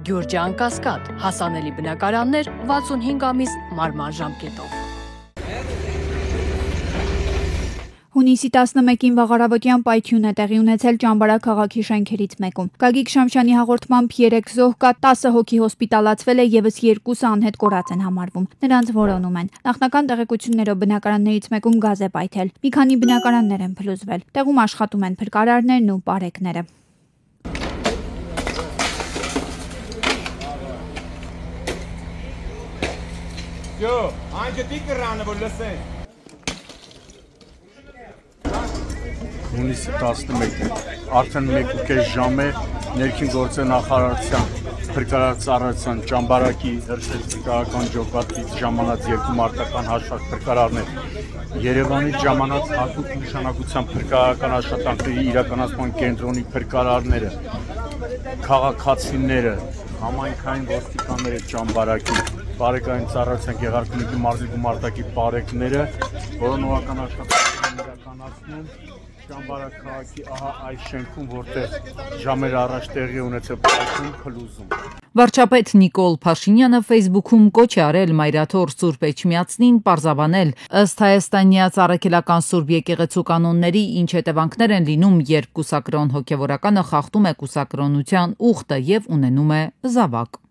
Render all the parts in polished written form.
Գյուրջան Կասկադ, հասանելի բնակարաններ 65 ամիս մարման ժամկետով։ Հունիսի 11-ին վաղարավոտյան պայթյուն է տեղի ունեցել Ճամբարակ քաղաքի շենքերից մեկում։ Գագիկ Շամշյանի հաղորդմամբ 3 զոհ կա, 10 հոգի հոսպիտալացվել է, եւս 2-ը անհետ կորած են համարվում։ Նրանց որոնում են։ Նախնական տեղեկություններով բնակարաններից մեկում գազ է պայթել։ Մի քանի բնակարաններ են փլուզվել։ Տեղում աշխատում են փրկարարներն ու պարեկները։ Հունիսի 11-ին արդեն 1.5 ժամ է ներքին գործերի նախարարության փրկարար ծառայության Ճամբարակի հրշեջ փրկարարական ջոկատից ժամանած 2 մարտական հաշվարկ փրկարարներ Երևանի ժամանած հատուկ նշանակության փրկարարական աշխատանքների իրականացման կենտրոնի փրկարարները քաղաքացիները համայնքային ոստիկանները Ճամբարակի բարեկային ծառայության Գեղարքունիքի մարզի գումարտակի պարեկները որոնողական աշխատանքներ իրականացնում Ճամբարակ քաղաքի այս շենքում, որտեղ ժամեր առաջ տեղի ունեցել պայթյուն փլուզում։ Վարչապետ Նիկոլ Փաշինյանը Facebook-ում կոչ է արել Մայրաթոր Սուրբ Էջմիածնին պարզաբանել ըստ հայաստանյաց առաքելական Սուրբ եկեղեցու կանոնների ինչ հետևանքներ են լինում, երբ կուսակրոն հոգևորականը խախտում է կուսակրոնության ուխտը եւ ունենում է զավակ։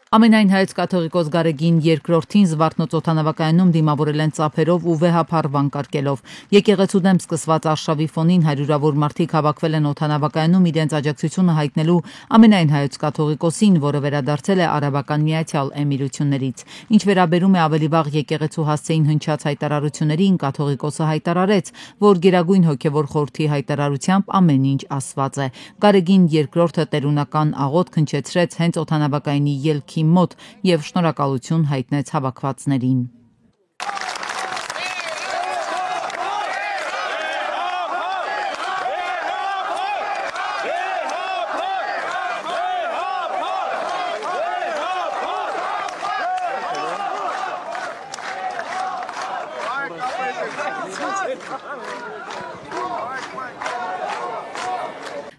Ամենայն հայոց կաթողիկոս Գարեգին II-ին Զվարթնոց օդանավակայանում դիմավորել են ծափերով ու վեհափառ վանկարկելով։ Եկեղեցու դեմ սկսված արշավի ֆոնին հարյուրավոր մարդիկ հավաքվել են օդանավակայանում իրենց աջակցությունը հայտնելու ամենայն հայոց կաթողիկոսին, որը վերադարձել է Արաբական Միացյալ Էմիրություններից։ Ինչ վերաբերում է ավելի վաղ եկեղեցու հասցեին հնչած հայտարարություններին, կաթողիկոսը հայտարարեց, որ Գերագույն հոգևոր խորհրդի հայտարարությամբ ամեն ինչ ասված է։ Գարեգին II-ը տերունական աղոթք հնչեցրեց հենց օդանավակայանի ելքի մոտ եւ շնորհակալություն հայտնեց հավաքվածներին։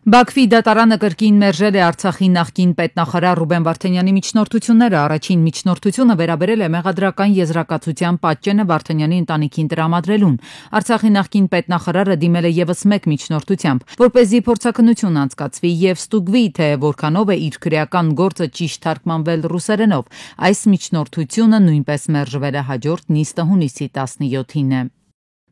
Բաքվի դատարանը կրկին մերժել է Արցախի նախկին պետնախարար Ռուբեն Վարդանյանի միջնորդությունները։ Առաջին միջնորդությունը վերաբերել է մեղադրական եզրակացության պատճենը Վարդանյանի ընտանիքին տրամադրելուն։ Արցախի նախկին պետնախարարը դիմել է եւս մեկ միջնորդությամբ, որպեսզի փորձաքննություն անցկացվի եւ ստուգվի, թե որքանով է իր քրեական գործը ճիշտ թարգմանվել ռուսերենով։ Այս միջնորդությունը նույնպես մերժվել է հաջորդ նիստը հունիսի 17-ին է։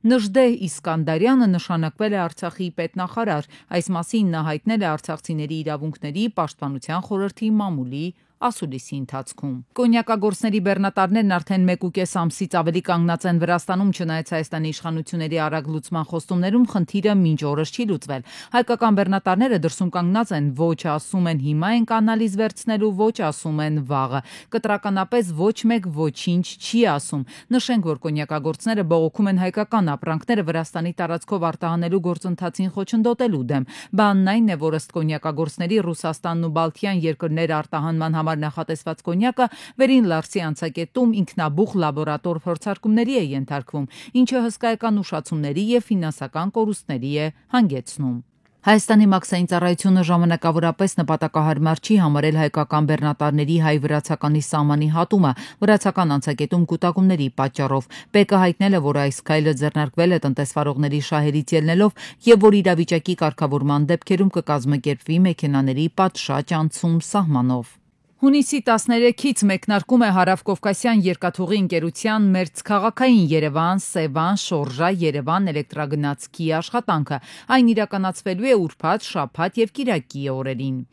Նժդեհ Իսկանդարյանը նշանակվել է Արցախի պետնախարար։ Այս մասին նա հայտնել է արցախցիների իրավունքների պաշտպանության խորհրդի մամուլի ասուլիսի ընթացքում։ Կոնյակագործների բեռնատարներն արդեն 1.5 ամսից ավելի կանգնած են Վրաստանում, չնայած Հայաստանի իշխանությունների արագ լուծման խոստումներում խնդիրը մինչ օրս չի լուծվել։ Հայկական բեռնատարները դրսում կանգնած են, ոչ ասում են հիմա ենք անալիզ վերցնելու, ոչ ասում են վաղը։ Կտրականապես ոչ մեկ ոչինչ չի ասում։ Նշենք, որ կոնյակագործները բողոքում են հայկական ապրանքները Վրաստանի տարածքով արտահանելու գործընթացին խոչընդոտելու դեմ։ Բանն այն է, որ ըստ կոնյակագործների Ռուսաստանն ու Բալթյան երկրներ արտահանման համար նախատեսված կոնյակը վերին Լարսի անցակետում ինքնաբուխ լաբորատոր փորձարկումների է ենթարկվում, ինչը հսկայական ուշացումների եւ ֆինանսական կորուստների է հանգեցնում։ Հայաստանի մաքսային ծառայությունը ժամանակավորապես նպատակահարմար չի համարել հայկական բեռնատարների հայ-վրացականի սահմանի հատումը վրացական անցակետում կուտակումների պատճառով։ ՊԵԿ-ը հայտնել է, որ այս քայլը ձեռնարկվել է տնտեսվարողների շահերից ելնելով եւ որ իրավիճակի կարգավորման դեպքերում կկազմակերպվի մեքենաների պատշաճ անցում սահմանով։ Հունիսի 13-ից մեկնարկում է Հարավկովկասյան երկաթուղի ընկերության մերձքաղաքային Երևան-Սևան Շորժա-Երևան էլեկտրագնացքի աշխատանքը։ Այն իրականացվելու է ուրբաթ, շաբաթ եւ կիրակի օրերին։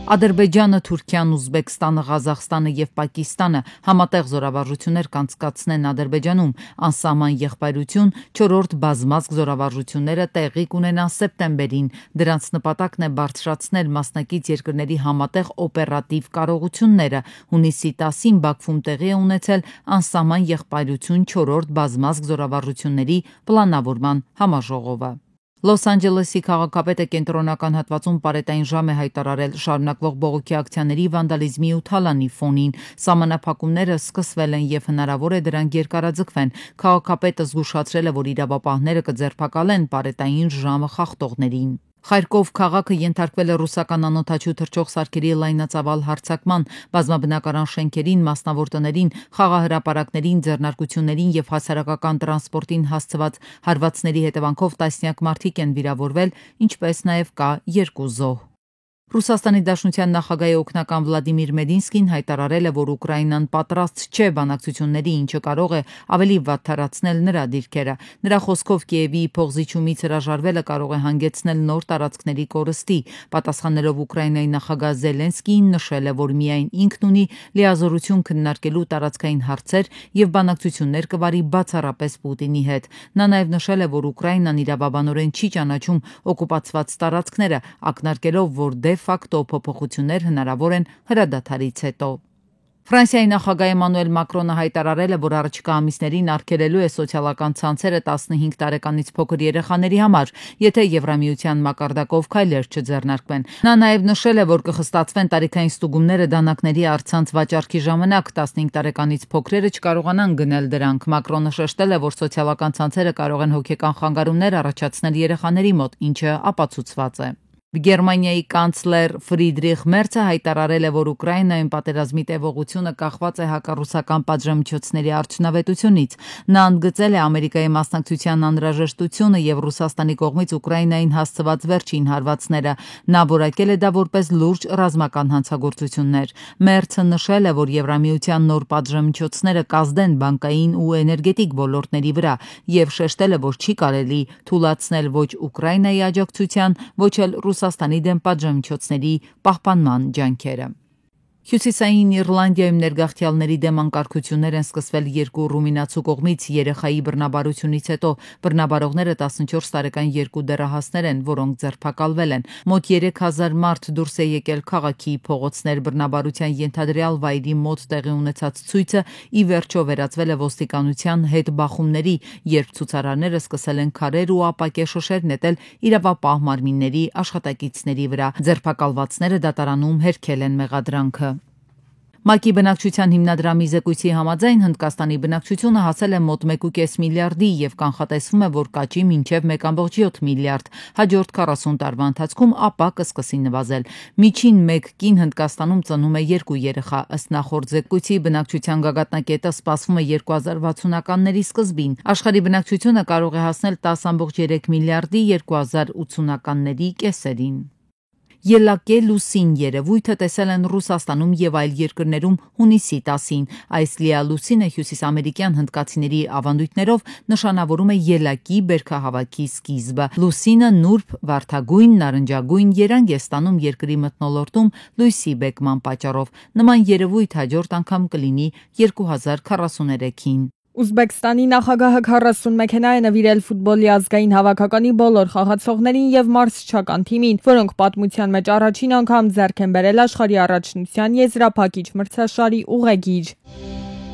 Ադրբեջանը, Թուրքիան, Ուզբեկստանը, Ղազախստանը եւ Պակիստանը համատեղ զորավարժություններ կանցկացնեն Ադրբեջանում։ Անսահման եղբայրություն 4-րդ բազմազգ զորավարժությունները տեղի կունենան սեպտեմբերին։ Դրանց նպատակն է բարձրացնել մասնակից երկրների համատեղ օպերատիվ կարողությունները։ Հունիսի 10-ին Բաքվում տեղի է ունեցել անսահման եղբայրություն 4-րդ բազմազգ զորավարժությունների պլանավորման համաժողովը։ Լոս Անջելեսի քաղաքապետը կենտրոնական հատվածում պարետային ժամ է հայտարարել շարունակվող բողոքի ակցիաների, վանդալիզմի ու թալանի ֆոնին։ Սահմանափակումները սկսվել են եւ հնարավոր է դրանք երկարաձգվեն։ Քաղաքապետը զգուշացրել է, որ իրավապահները կձերբակալեն պարետային ժամը խախտողներին։ Խարկով քաղաքը ենթարկվել է ռուսական անօդաչու թռչող սարքերի լայնածավալ հարձակման, բազմաբնակարան շենքերին, մասնավոր տներին, խաղահրապարակներին, ձեռնարկություններին եւ հասարակական տրանսպորտին հասցված հարվածների հետևանքով տասնյակ մարդիկ են վիրավորվել, ինչպես նաեւ կա 2 զոհ։ Ռուսաստանի Դաշնության նախագահի օգնական Վլադիմիր Մեդինսկին հայտարարել է, որ Ուկրաինան պատրաստ չէ բանակցությունների, ինչը կարող է ավելի վատթարացնել նրա դիրքերը։ Նրա խոսքով Կիևի փողզիջումից հրաժարվելը կարող է հանգեցնել նոր տարածքների կորստի։ Պատասխանելով Ուկրաինայի նախագահ Զելենսկիին նշել է, որ միայն ինքն ունի լիազորություն քննարկելու տարածքային հարցեր եւ բանակցություններ կվարի բացառապես Պուտինի հետ։ Նա նաեւ նշել է, որ Ուկրաինան իրավաբանորեն չի ճանաչում օկուպացված տարածքները, ակնարկելով, որ ֆակտո փոփոխություններ հնարավոր են հրադադարից հետո։ Ֆրանսիայի նախագահ Էմանուել Մակրոնը հայտարարել է, որ առաջիկա ամիսներին արգելելու է սոցիալական ցանցերը 15 տարեկանից փոքր երեխաների համար, եթե Եվրամիության մակարդակով քայլեր չձեռնարկվեն։ Նա նաև նշել է, որ կխստացվեն տարիքային ստուգումները դանակների առցանց վաճառքի ժամանակ, 15 տարեկանից փոքրերը չկարողանան գնել դրանք։ Մակրոնը շեշտել է, որ սոցիալական ցանցերը կարող են հոգեկան խանգարումներ առաջացնել երեխաների մոտ, ինչը ապացուցված է։ Գերմանիայի կանցլեր Ֆրիդրիխ Մերցը հայտարարել է, որ Ուկրաինայում պատերազմի տևողությունը կախված է հակառուսական պատժամիջոցների արդյունավետությունից։ Նա ընդգծել է Ամերիկայի մասնակցության անհրաժեշտությունը եւ Ռուսաստանի կողմից Ուկրաինային հասցված վերջին հարվածները։ Նա որակել է դա որպես լուրջ ռազմական հանցագործություններ։ Մերցը նշել է, որ Եվրամիության նոր պատժամիջոցները կազդեն բանկային ու էներգետիկ ոլորտների վրա եւ շեշտել է, որ չի կարելի թույլատրել ոչ Ուկրաինայի աջակցության, ոչ էլ Ռուսաստանի դեմ պատժամիջոցների պահպանման ջանքերը։ Հյուսիսային Իռլանդիայում ներգաղթյալների դեմ անկարգություններ են սկսվել 2 ռումինացու կողմից երեխայի բռնաբարությունից հետո։ Բռնաբարողները 14 տարեկան 2 դեռահասներ են, որոնք ձերբակալվել են։ Մոտ 3000 մարդ դուրս է եկել քաղաքի փողոցներ։ Բռնաբարության ենթադրյալ վայրի մոտ տեղի ունեցած ցույցը ի վերջո վերածվել է ոստիկանության հետ բախումների, երբ ցուցարարները սկսել են քարեր ու ապակե շշեր նետել իրավապահ մարմինների աշխատակիցների վրա։ Ձերբակալվածները դատարանում հերքել են մեղադրանքը։ ՄԱԿ-ի բնակչության հիմնադրամի զեկույցի համաձայն Հնդկաստանի բնակչությունը հասել է մոտ 1.5 միլիարդի եւ կանխատեսվում է, որ կաճի մինչեւ 1.7 միլիարդ։ Հաջորդ 40 տարվա ընթացքում ապա կսկսի նվազել։ Միջին մեկ կին Հնդկաստանում ծնում է 2 երեխա։ Ըստ նախորդ զեկույցի բնակչության գագաթնակետը սպասվում է 2060-ականների սկզբին։ Աշխարհի բնակչությունը կարող է հասնել 10.3 միլիարդի 2080-ականների կեսերին։ Ելակե լուսին երևույթը տեսել են Ռուսաստանում եւ այլ երկրներում հունիսի 10-ին։ Այս լիալուսինը հյուսիսամերիկյան հնդկացիների ավանդույթներով նշանավորում է ելակի բերքահավաքի սկիզբը։ Լուսինը նուրբ, վարդագույն, նարնջագույն երանգ է ստանում երկրի մթնոլորտում լույսի բեկման պատճառով։ Նման երևույթ հաջորդ անգամ կլինի 2043-ին։ Ուզբեկստանի նախագահը 40 մեքենա է նվիրել ֆուտբոլի ազգային հավաքականի բոլոր խաղացողներին եւ մարզչական թիմին, որոնք պատմության մեջ առաջին անգամ ձեռք են բերել աշխարհի առաջնության եզրափակիչ մրցաշարի ուղեգիր։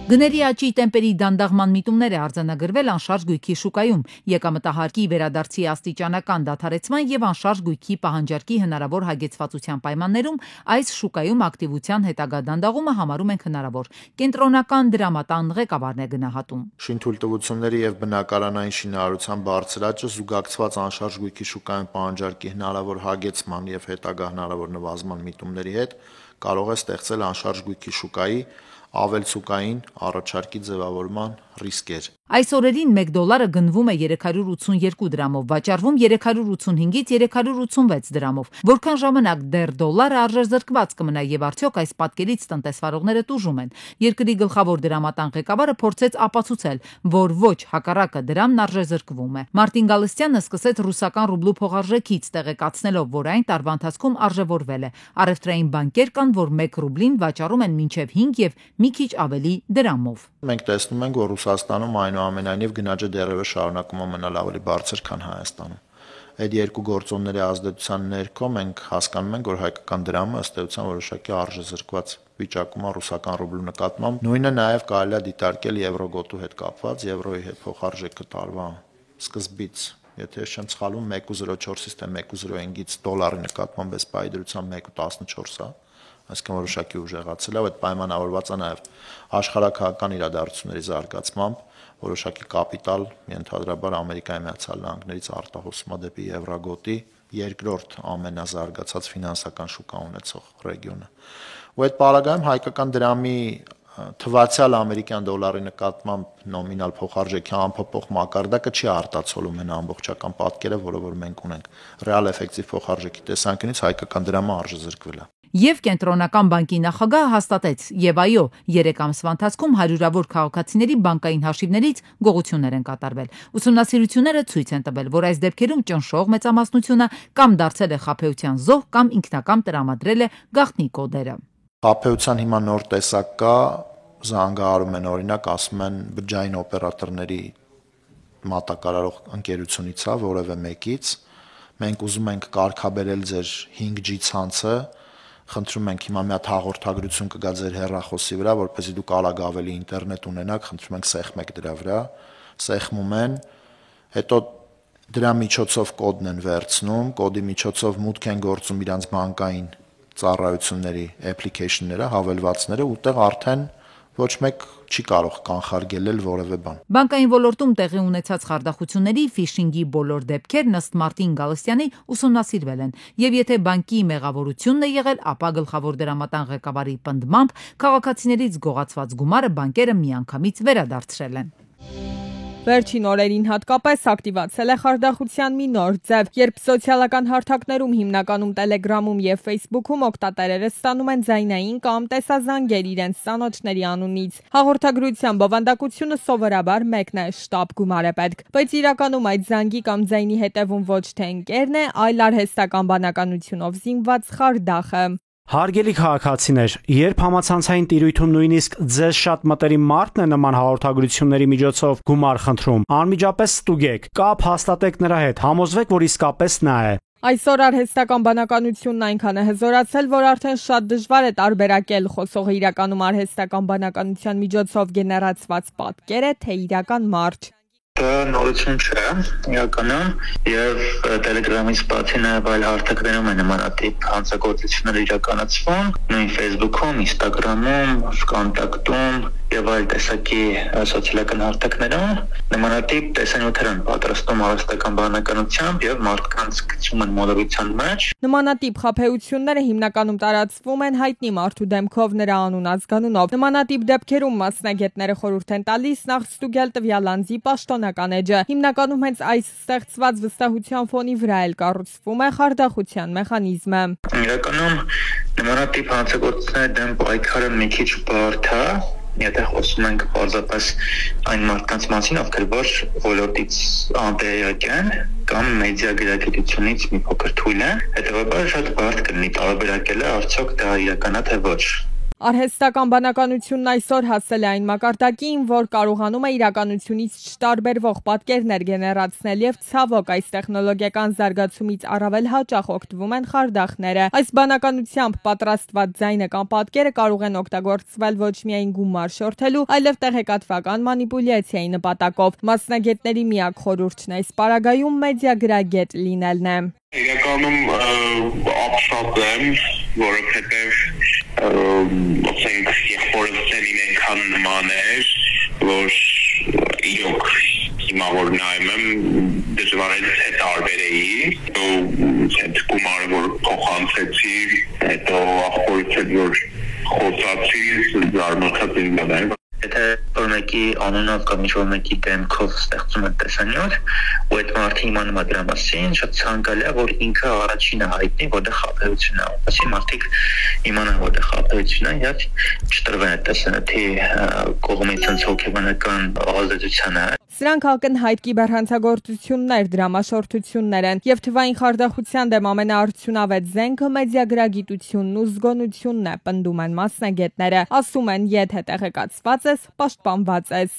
Գների աճի տեմպերի դանդաղման միտումներ է արձանագրվել անշարժ գույքի շուկայում, եկամտահարկի վերադարձի աստիճանական դադարեցման եւ անշարժ գույքի պահանջարկի հնարավոր հագեցվածության պայմաններում այս շուկայում ակտիվության հետագա դանդաղումը համարում են հնարավոր։ Կենտրոնական դրամատան ղեկավարն է գնահատում։ Շինթույլտվությունների եւ բնակարանային շինարարության բարձր աճը զուգակցված անշարժ գույքի շուկայում պահանջարկի հնարավոր հագեցման եւ հետագա հնարավոր նվազման միտումների հետ կարող է ստեղծել անշարժ գույքի շուկայի ավելցուկային առաջարկի ձևավորման ռիսկեր։ Այս օրերին $1 գնվում է 382 դրամով, վաճառվում 385-ից 386 դրամով։ Որքան ժամանակ դեռ դոլարը արժեզրկված կմնա եւ արդյոք այս պատկերից տնտեսվարողները տուժում են։ Երկրի գլխավոր դրամատան ղեկավարը փորձեց ապացուցել, որ ոչ, հակառակը դրամն արժեզրկվում է։ Մարտին Գալստյանը սկսեց ռուսական ռուբլու փոխարժեքից տեղեկացնելով, որ այն տարվա ընթացքում արժևորվել է։ Առևտրային բանկեր կան, որ 1 ռուբլին վաճառում են մինչև 5 եւ մի քիչ ավելի դրամով։ Մենք տեսնում ենք, որ Ռուսաստանում այնուամենայնիվ գնաճը դեռևս շարունակում է մնալ ավելի բարձր, քան Հայաստանում։ Այդ երկու գործոնների ազդեցության ներքո մենք հասկանում ենք, որ հայկական դրամը ըստ էության որոշակի արժեզրկված վիճակում է ռուսական ռուբլու նկատմամբ։ Նույնը նաև կարելի է դիտարկել եվրո-գոտու հետ կապված, եվրոյի հետ փոխարժեքը տարվա սկզբից, եթե ես չեմ սխալվում, 1.04-ից թե 1.05-ից դոլարի նկատմամբ այս պայդրությամբ 1.14 է։ Այսինքն որոշակի ուժեղացել է, այդ պայմանավորված է նաև աշխարհակահական իրադարձությունների զարգացմամբ, որոշակի կապիտալ ենթադրաբար Ամերիկայի Միացյալ Նահանգներից արտահոսում է դեպի եվրագոտի երկրորդ ամենազարգացած ֆինանսական շուկա ունեցող ռեգիոնը։ Ու այդ պարագայում հայկական դրամի թվացյալ ամերիկյան դոլարի նկատմամբ նոմինալ փոխարժեքի անփոփոխ մակարդակը չի արտացոլում այն ամբողջական պատկերը, որը որ մենք ունենք։ Ռեալ էֆեկտիվ փոխարժեքի տեսանկյունից հայկական դրամը արժեզրկվել է։ Եվ կենտրոնական բանկի նախագահը հաստատեց, եւ այո, 3 ամսվա ընթացքում հարյուրավոր քաղաքացիների բանկային հաշիվներից գողություններ են կատարվել։ Ուսումնասիրությունները ցույց են տվել, որ այս դեպքերում ճնշող մեծամասնությունը կամ դարձել է խաբեության զոհ, կամ ինքնակամ տրամադրել է գաղտնի կոդերը։ Խաբեության հիմա նոր տեսակ կա, զանգահարում են, օրինակ, ասում են բջջային օպերատորների մատակարարող ընկերությունից է, որևէ մեկից, մենք ուզում ենք կարգաբերել ձեր 5G ցանցը, խնդրում ենք հիմա մի հատ հաղորդագրություն կգա ձեր հեռախոսի վրա, որպեսզի դուք արագ ավելի ինտերնետ ունենաք, խնդրում ենք սեղմեք դրա վրա, սեղմում են, հետո դրա միջոցով կոդն են վերցնում, կոդի միջոցով մուտք են գործում իրանց բանկային ծառայությունների application-ները, հավելվածները, ուտեղ արդեն ոչ մեկ չի կարող կանխարգելել որևէ բան։ Բանկային ոլորտում տեղի ունեցած խարդախությունների, ֆիշինգի բոլոր դեպքերն ըստ Մարտին Գալստյանի ուսումնասիրվել են, եւ եթե բանկի մեղավորությունն է եղել, ապա գլխավոր դրամատան ղեկավարի պնդմամբ քաղաքացիներից գողացված գումարը բանկերը միանգամից վերադարձրել են։ Վերջին օրերին հատկապես ակտիվացել է խարդախության մի նոր ձև, երբ սոցիալական հարթակներում, հիմնականում Telegram-ում եւ Facebook-ում օգտատերերը ստանում են ձայնային կամ տեսազանգեր իրենց ծանոթների անունից։ Հաղորդագրության բովանդակությունը սովորաբար մեկն է՝ շտապ գումար է պետք, բայց իրականում այդ զանգի կամ ձայնի հետևում ոչ թե ընկերն է, այլ արհեստական բանականությունով զինված խարդախը։ Հարգելի քաղաքացիներ, երբ համացանցային տիրույթում նույնիսկ ձեզ շատ մտերիմ մարդն է նման հաղորդագրությունների միջոցով գումար խնդրում, անմիջապես ստուգեք, կապ հաստատեք նրա հետ, համոզվեք, որ իսկապես նա է։ Այսօր արհեստական բանականությունն այնքան է հզորացել, որ արդեն շատ դժվար է տարբերակել խոսողը իրականում արհեստական բանականության միջոցով գեներացված պատկեր է, թե իրական մարդ։ Դա նորություն չէ, իրականում, եւ Telegram-ից բացի նաեւ այլ հարթակներում է նմանատիպ հանցագործություններ իրականացվում, նույն Facebook-ում, Instagram-ում, Contact-ում եւ այլ տեսակի սոցիալական հարթակներում նմանատիպ տեսանյութեր են պատրաստում արհեստական բանականությամբ եւ մարդկանց գցում են մոլորության մեջ։ Նմանատիպ խաբեությունները հիմնականում տարածվում են հայտնի մարդու դեմքով, նրա անուն ազգանունով։ Նմանատիպ դեպքերում մասնագետները խորհուրդ են տալիս նախ ստուգել տվյալ անձի պաշտոնական էջը։ Հիմնականում հենց այս ստեղծված վստահության ֆոնի վրա էլ կառուցվում է խարդախության մեխանիզմը։ Իրականում նմանատիպ հանցագործությունների դեմ պայքարը մի քիչ բարդ է։ Եթե խոսում ենք պարզապես այն մարդկանց մասին, ովքեր որ ոլորտից անտեղյակ են կամ մեդիա գրագիտությունից մի փոքր թույլ են, հետևաբար շատ բարդ կլինի տարբերակելը արդյոք դա իրական է թե ոչ։ Արհեստական բանականությունն այսօր հասել է այն մակարդակին, որ կարողանում է իրականությունից չտարբերվող պատկերներ գեներացնել եւ ցավոք այս տեխնոլոգիական զարգացումից առավել հաճախ օգտվում են խարդախները։ Այս բանականությամբ պատրաստված ձայնը կամ պատկերը կարող են օգտագործվել ոչ միայն գումար շորթելու, այլև տեղեկատվական մանիպուլյացիայի նպատակով։ Մասնագետների միակ խորհուրդն այս պարագայում մեդիագրագետ լինելն է։ Իրականում ապշած եմ, որովհետև ասենք եղբորս այնքան նման էր, որ իրոք հիմա որ նայում եմ դժվար է տարբերեի, այդ գումարը որ փոխանցեցի, հետո ախորից որ խոսացի, զարմացած եմ։ Եթե որ մեկի անունով կամ ինչ-որ մեկի դեմքով ստեղծում են տեսանյութ, ու այդ մարդը իմանում է դրա մասին, շատ ցանկալի է, որ ինքը առաջինը հայտնի, որ դա խաբեություն է։ Այսինքն մարդիկ իմանան, որ դա խաբեություն է, եւ չտրվեն այդ տեսանյութի կողմից հոգեբանական ազդեցությանը։ Սրանք ակնհայտ կիբերհանցագործություններ, դրամաշորթություններ են, եւ թվային խարդախության դեմ ամենաարդյունավետ զենքը մեդիագրագիտությունն ու զգոնությունն է, պնդում են մասնագետները, ասում են, եթե տեղեկացված ես, պաշտպանված ես։